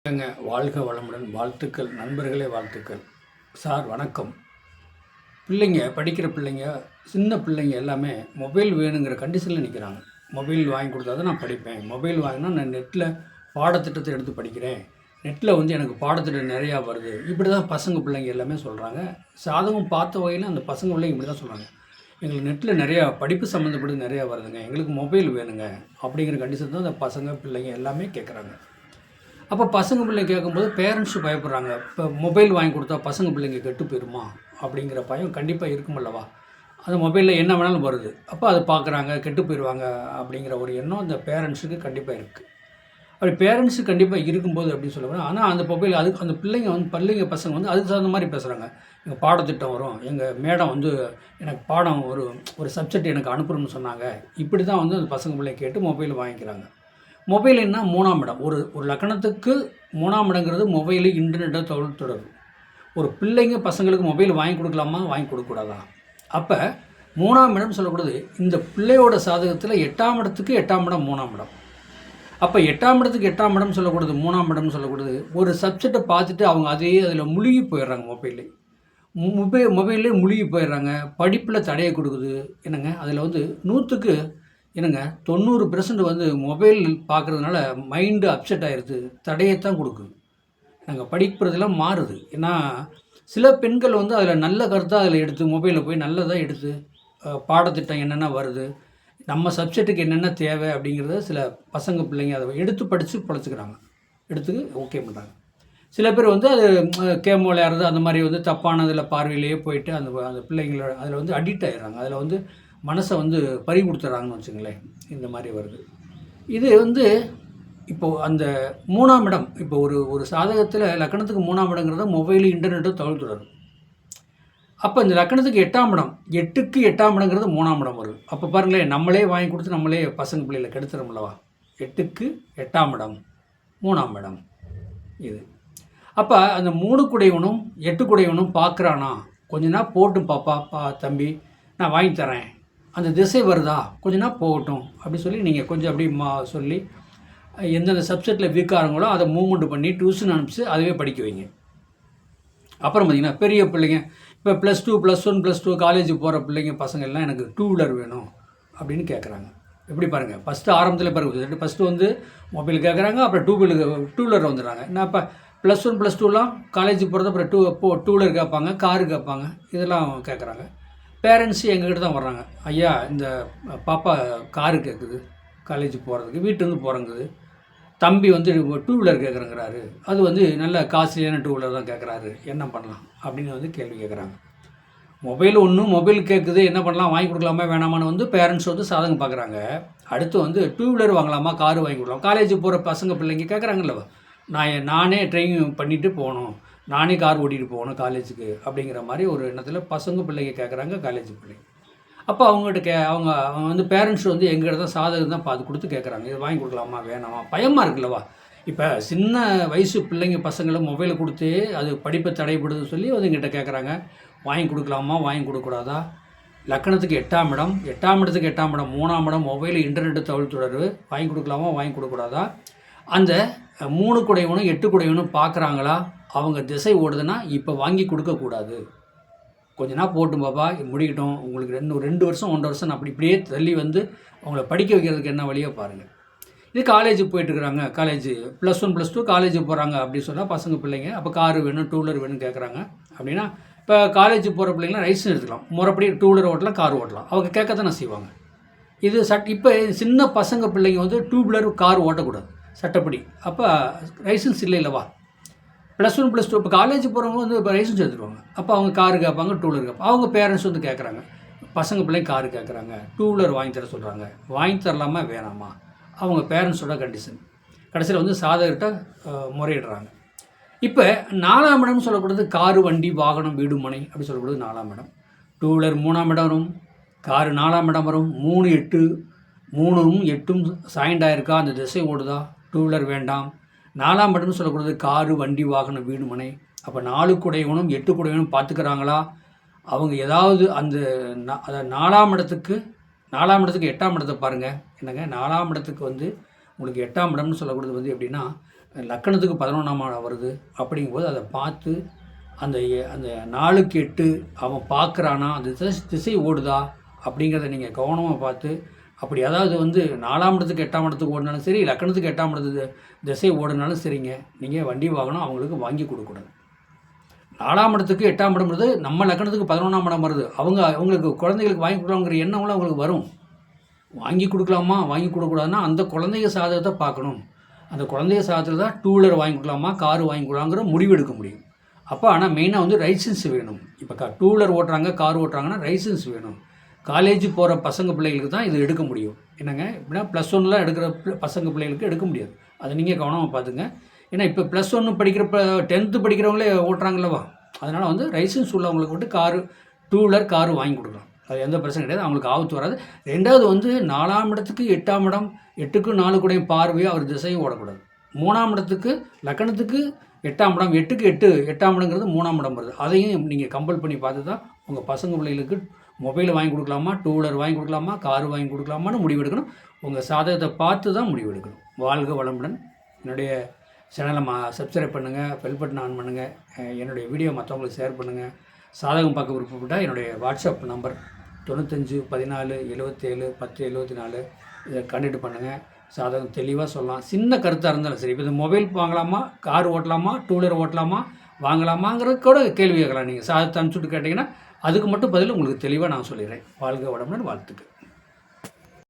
ஏங்க வாழ்க வளமுடன். வாழ்த்துக்கள் நண்பர்களே, வாழ்த்துக்கள் சார். வணக்கம். படிக்கிற பிள்ளைங்க, சின்ன பிள்ளைங்க எல்லாமே மொபைல் வேணுங்கிற கண்டிஷனில் நிற்கிறாங்க. மொபைல் வாங்கி கொடுத்தா தான் நான் படிப்பேன். மொபைல் வாங்கினா நான் நெட்டில் பாடத்திட்டத்தை எடுத்து படிக்கிறேன். நெட்டில் எனக்கு பாடத்திட்டம் நிறையா வருது. இப்படி தான் பசங்க பிள்ளைங்க எல்லாமே சொல்கிறாங்க. சாதகம் பார்த்த வகையில் அந்த பசங்க பிள்ளைங்க இப்படி தான் சொல்கிறாங்க. எங்களுக்கு நெட்டில் நிறையா படிப்பு சம்மந்தப்பட்டு நிறையா வருதுங்க, எங்களுக்கு மொபைல் வேணுங்க அப்படிங்கிற கண்டிஷன் தான் அந்த பசங்க பிள்ளைங்க எல்லாமே கேட்குறாங்க. அப்போ பசங்க பிள்ளைங்க கேட்கும்போது பேரண்ட்ஸு பயப்படுறாங்க. இப்போ மொபைல் வாங்கி கொடுத்தா பசங்க பிள்ளைங்க கெட்டு போயிருமா அப்படிங்கிற பயம் கண்டிப்பாக இருக்குமல்லவா. அந்த மொபைலில் என்ன வேணாலும் வருது. அப்போ அதை பார்க்குறாங்க, கெட்டு போயிடுவாங்க அப்படிங்கிற ஒரு எண்ணம் அந்த பேரண்ட்ஸுக்கு கண்டிப்பாக இருக்குது. அப்படி பேரண்ட்ஸுக்கு கண்டிப்பாக இருக்கும்போது அப்படின்னு சொல்லுவாங்க. ஆனால் அந்த மொபைல் அதுக்கு அந்த பிள்ளைங்க பசங்க அதுக்கு தகுந்த மாதிரி பேசுகிறாங்க. எங்கள் பாடத்திட்டம் வரும், எங்கள் மேடம் எனக்கு பாடம் ஒரு சப்ஜெக்ட் எனக்கு அனுப்பணும்னு சொன்னாங்க. இப்படி தான் அந்த பசங்க பிள்ளைங்க கேட்டு மொபைல் வாங்கிக்கிறாங்க. மொபைல் என்ன 3ஆம் இடம். ஒரு லக்கணத்துக்கு 3ஆம் இடங்கிறது மொபைலு, இன்டர்நெட்டை, தொடர்பு. ஒரு பிள்ளைங்க பசங்களுக்கு மொபைல் வாங்கி கொடுக்கலாமா, வாங்கி கொடுக்கக்கூடாதா? அப்போ 3ஆம் இடம் சொல்லக்கூடாது. இந்த பிள்ளையோட சாதகத்தில் 8ஆம் இடத்துக்கு 8ஆம் இடம் 3ஆம் இடம். அப்போ 8ஆம் இடத்துக்கு 8ஆம் இடம் சொல்லக்கூடாது, 3ஆம் இடம்னு சொல்லக்கூடாது. ஒரு சப்ஜெக்டை பார்த்துட்டு அவங்க அதில் முழுகி போயிடுறாங்க. மொபைல்லே முழுகி போயிடுறாங்க. படிப்பில் தடையை கொடுக்குது. என்னங்க அதில் 100க்கு 90% மொபைல் பார்க்குறதுனால மைண்டு அப்செட் ஆகிடுது, தடையைத்தான் கொடுக்குது. நாங்கள் படிக்கிறதெல்லாம் மாறுது. ஏன்னா சில பெண்கள் அதில் நல்ல கருத்தாக அதில் எடுத்து மொபைலில் போய் நல்லதாக எடுத்து பாடத்திட்டம் என்னென்ன வருது, நம்ம சப்ஜெக்ட்டுக்கு என்னென்ன தேவை அப்படிங்கிறத சில பசங்க பிள்ளைங்க அதை எடுத்து படித்து பழச்சிக்கிறாங்க, எடுத்து ஓகே பண்ணுறாங்க. சில பேர் அது கேம் விளையாடுறது அந்த மாதிரி தப்பானதில் பார்வையிலேயே போயிட்டு அந்த பிள்ளைங்களோட அதில் அடிக்ட் ஆகிடுறாங்க. அதில் மனசை பறி கொடுத்துட்றாங்கன்னு வச்சுங்களேன். இந்த மாதிரி வருது. இது இப்போது அந்த 3ஆம் இடம், இப்போ ஒரு சாதகத்தில் லக்கணத்துக்கு 3ஆம் இடங்கிறத மொபைலு, இன்டர்நெட்டு, தொடர்பு. அப்போ இந்த லக்கணத்துக்கு 8ஆம் இடம், 8க்கு 8ஆம் இடங்கிறது 3ஆம் இடம் வருது. அப்போ பாருங்களேன், நம்மளே வாங்கி கொடுத்து நம்மளே பசங்க பிள்ளைகளை கெடுத்துறோம்லவா. 8க்கு 8ஆம் இடம் 3ஆம் இடம் இது. அப்போ அந்த 3 8 பார்க்குறானா, கொஞ்ச நாள் போட்டும் பாப்பா தம்பி, நான் வாங்கி தரேன், அந்த திசை வருதா, கொஞ்ச நாள் போகட்டும் அப்படி சொல்லி நீங்கள் கொஞ்சம் அப்படி சொல்லி எந்தெந்த சப்ஜெக்டில் வீக்காகிறங்களோ அதை மூவ்மெண்ட் பண்ணி டியூஷன் அனுப்பிச்சு அதுவே படிக்க வைங்க. அப்புறம் பார்த்திங்கன்னா பெரிய பிள்ளைங்க இப்போ +2 +1 +2 காலேஜ் போகிற பிள்ளைங்க பசங்க எல்லாம் எனக்கு 2 வீலர் வேணும் அப்படின்னு கேட்குறாங்க. எப்படி பாருங்கள், ஃபஸ்ட்டு ஆரம்பத்தில் பாருங்கள், ஃபஸ்ட்டு மொபைல் கேட்குறாங்க, அப்புறம் 2 வீலர் வந்துடுறாங்க. நான் இப்போ +1 +2லாம் காலேஜ் போகிறது, அப்புறம் 2 வீலர் கேட்பாங்க, காரு கேட்பாங்க, இதெல்லாம் கேட்குறாங்க. பேரண்ட்ஸு எங்ககிட்ட தான் வர்றாங்க. ஐயா, இந்த பாப்பா காரு கேட்குது காலேஜ் போகிறதுக்கு, வீட்டிலேருந்து போகிறங்குது, தம்பி 2 வீலர் கேட்குறேங்கிறாரு, அது நல்ல காஸ்ட்லியான 2 வீலர் தான் கேட்குறாரு, என்ன பண்ணலாம் அப்படின்னு கேள்வி கேட்குறாங்க. மொபைல் கேட்குது, என்ன பண்ணலாம், வாங்கி கொடுக்கலாமா வேணாமான்னு பேரண்ட்ஸ் சாதகம் பார்க்குறாங்க. அடுத்து 2 வீலர் வாங்கலாமா, காரு வாங்கி கொடுக்கலாம். காலேஜ் போகிற பசங்க பிள்ளைங்க கேட்குறாங்கல்ல, நானே ட்ரைனிங் பண்ணிவிட்டு போகணும், நானே கார் ஓட்டிகிட்டு போகணும் காலேஜுக்கு அப்படிங்கிற மாதிரி ஒரு எண்ணத்தில் பசங்க பிள்ளைங்க கேட்குறாங்க, காலேஜ் பிள்ளைங்க. அப்போ அவங்ககிட்ட அவங்க பேரண்ட்ஸ் எங்கள்கிட்ட தான் சாதகம் தான் பார்த்து கொடுத்து கேட்குறாங்க, இது வாங்கி கொடுக்கலாமா வேணாமா, பயமாக இருக்குல்லவா. இப்போ சின்ன வயசு பிள்ளைங்க பசங்களை மொபைலை கொடுத்து அது படிப்பை தடைப்படுதுன்னு சொல்லி எங்கிட்ட கேட்குறாங்க, வாங்கி கொடுக்கலாமா, வாங்கி கொடுக்கக்கூடாதா. லக்கணத்துக்கு 8ஆம் இடம், 8ஆம் இடத்துக்கு 8ஆம் இடம் 3ஆம் இடம் மொபைலு, இன்டர்நெட்டு, தொடர்பு, வாங்கி கொடுக்கலாமா, வாங்கி கொடுக்கக்கூடாதா. அந்த 3 8 பார்க்குறாங்களா, அவங்க திசை ஓடுதுன்னா இப்போ வாங்கி கொடுக்கக்கூடாது. கொஞ்ச நாள் போட்டும் பாப்பா, முடிக்கட்டும், உங்களுக்கு 2 வருஷம் 1 வருஷம் இப்படியே தள்ளி அவங்கள படிக்க வைக்கிறதுக்கு என்ன வழியோ பாருங்கள். இது காலேஜுக்கு போயிட்டுருக்குறாங்க, காலேஜ் +1 +2 காலேஜ் போகிறாங்க அப்படின்னு சொன்னால் பசங்க பிள்ளைங்க அப்போ காரு வேணும், 2 வீலர் வேணும்னு கேட்குறாங்க. அப்படின்னா இப்போ காலேஜ் போகிற பிள்ளைங்களாம் லைசன்ஸ் எடுத்துக்கலாம், முறைப்படி 2 வீலர் ஓட்டலாம், கார் ஓட்டலாம், அவங்க கேட்கத்தானே செய்வாங்க. இது இப்போ சின்ன பசங்க பிள்ளைங்க 2 வீலர் கார் ஓட்டக்கூடாது சட்டப்படி. அப்போ லைசன்ஸ் இல்லைல்லவா. +1 +2 இப்போ காலேஜ் போகிறவங்க இப்போ லைசன்ஸ் எடுத்துருவாங்க. அப்போ அவங்க காரு கேட்பாங்க, 2 வீலர் கேட்பாங்க. அவங்க பேரண்ட்ஸ் கேட்குறாங்க, பசங்க பிள்ளைங்க காரு கேட்குறாங்க, 2 வீலர் வாங்கி தர சொல்கிறாங்க, வாங்கி தரலாமா வேணாமா, அவங்க பேரண்ட்ஸோட கண்டிஷன். கடைசியில் சாதகர்கிட்ட முறையிடுறாங்க. இப்போ 4ஆம் இடம்னு சொல்லக்கூடாது, காரு, வண்டி, வாகனம், வீடு, மனை அப்படி சொல்லக்கூடாது 4ஆம் இடம். 2 வீலர் 3ஆம் இடம் வரும், காரு 4ஆம் இடம் வரும், 3 8 3ம் 8ம் சாய்ண்டாயிருக்கா, அந்த திசை ஓடுதா, 2 வீலர் வேண்டாம். 4ஆம் இடம்னு சொல்லக்கூடாது, காரு, வண்டி, வாகனம், வீடு, மனை. அப்போ 4 கூடையவனும் 8 கூடையவனும் பார்த்துக்கிறாங்களா, அவங்க ஏதாவது அந்த 4ஆம் இடத்துக்கு 8ஆம் இடத்தை பாருங்கள். என்னங்க 4ஆம் இடத்துக்கு உங்களுக்கு 8ஆம் இடம்னு சொல்லக்கூடாது எப்படின்னா லக்கணத்துக்கு 11ஆம் இடம் வருது. அப்படிங்கும்போது அதை பார்த்து அந்த அந்த 4க்கு 8 அவன் பார்க்குறானா, அந்த திசை ஓடுதா அப்படிங்கிறத நீங்கள் கவனமாக பார்த்து, அப்படி அதாவது வந்து 4ஆம் இடத்துக்கு 8ஆம் இடத்துக்கு ஓடினாலும் சரி, லக்கணத்துக்கு 8ஆம் இடத்துக்கு திசை ஓடினாலும் சரிங்க, நீங்கள் வண்டி வாகனம் அவங்களுக்கு வாங்கி கொடுக்கக்கூடாது. 4ஆம் இடத்துக்கு 8ஆம் இடம் வருது, நம்ம லக்கணத்துக்கு 11ஆம் இடம் வருது. அவங்களுக்கு குழந்தைகளுக்கு வாங்கி கொடுக்கலாங்கிற எண்ணம்லாம் அவங்களுக்கு வரும். வாங்கி கொடுக்கலாமா, வாங்கி கொடுக்கக்கூடாதுன்னா அந்த குழந்தைங்க சாதகத்தை பார்க்கணும். அந்த குழந்தைங்க சாதகத்தில் தான் 2 வீலர் வாங்கி கொடுக்கலாமா, கார் வாங்கி கொடுக்கலாங்கிற முடிவு எடுக்க முடியும். அப்போ ஆனால் மெயினாக வந்து லைசன்ஸ் வேணும். இப்போ 2 வீலர் ஓட்டுறாங்க, கார் ஓட்டுறாங்கன்னா லைசன்ஸ் வேணும். காலேஜ் போகிற பசங்க பிள்ளைகளுக்கு தான் இது எடுக்க முடியும். என்னங்க இப்படின்னா +1லாம் எடுக்கிற பசங்க பிள்ளைகளுக்கு எடுக்க முடியாது. அதை நீங்கள் கவனமாக பார்த்துங்க. ஏன்னா இப்போ +1 படிக்கிறப்ப 10th படிக்கிறவங்களே ஓட்டுறாங்களவா, அதனால் வந்து லைசன்ஸ் உள்ளவங்களுக்கு மட்டும் காரு 2 வீலர் காரு வாங்கி கொடுக்கலாம். அது எந்த பிரச்சனை கிடையாது, அவங்களுக்கு ஆபத்து வராது. 2வது வந்து 4ஆம் இடத்துக்கு 8ஆம் இடம், 8க்கு 4 கூடயும் பார்வையோ அவர் திசையும் ஓடக்கூடாது. 3ஆம் இடத்துக்கு லக்கணத்துக்கு 8ஆம் இடம், 8க்கு 8 8ஆம் இடங்கிறது 3ஆம் இடம் வருது. அதையும் நீங்கள் கம்பல் பண்ணி பார்த்து தான் உங்கள் பசங்க பிள்ளைகளுக்கு மொபைல் வாங்கி கொடுக்கலாமா, 2 வீலர் வாங்கி கொடுக்கலாமா, கார் வாங்கி கொடுக்கலாமான்னு முடிவெடுக்கணும். உங்கள் சாதகத்தை பார்த்து தான் முடிவெடுக்கணும். வாழ்க வளமுடன். என்னுடைய சேனலை சப்ஸ்கிரைப் பண்ணுங்கள், பெல் பட்டன் ஆன் பண்ணுங்கள், என்னுடைய வீடியோ மற்றவங்களுக்கு ஷேர் பண்ணுங்கள். சாதகம் பார்க்க விருப்பப்பட்டால் என்னுடைய வாட்ஸ்அப் நம்பர் 95 14 77 10 74 இதை கண்டக்ட் பண்ணுங்கள். சாதகம் தெளிவாக சொல்லலாம். சின்ன கருத்தாக இருந்தாலும் சரி. இப்போ இந்த மொபைல் வாங்கலாமா, கார் ஓட்டலாமா, 2 வீலர் ஓட்டலாமா, வாங்கலாமாங்கிறது கூட கேள்வி கேட்கலாம். நீங்கள் சாதகத்தை அனுப்பிச்சுட்டு கேட்டிங்கன்னா அதுக்கு மட்டும் பதில் உங்களுக்கு தெளிவாக நான் சொல்லிடுறேன். வாழ்க வளமுடன். வாழ்த்துக்கள்.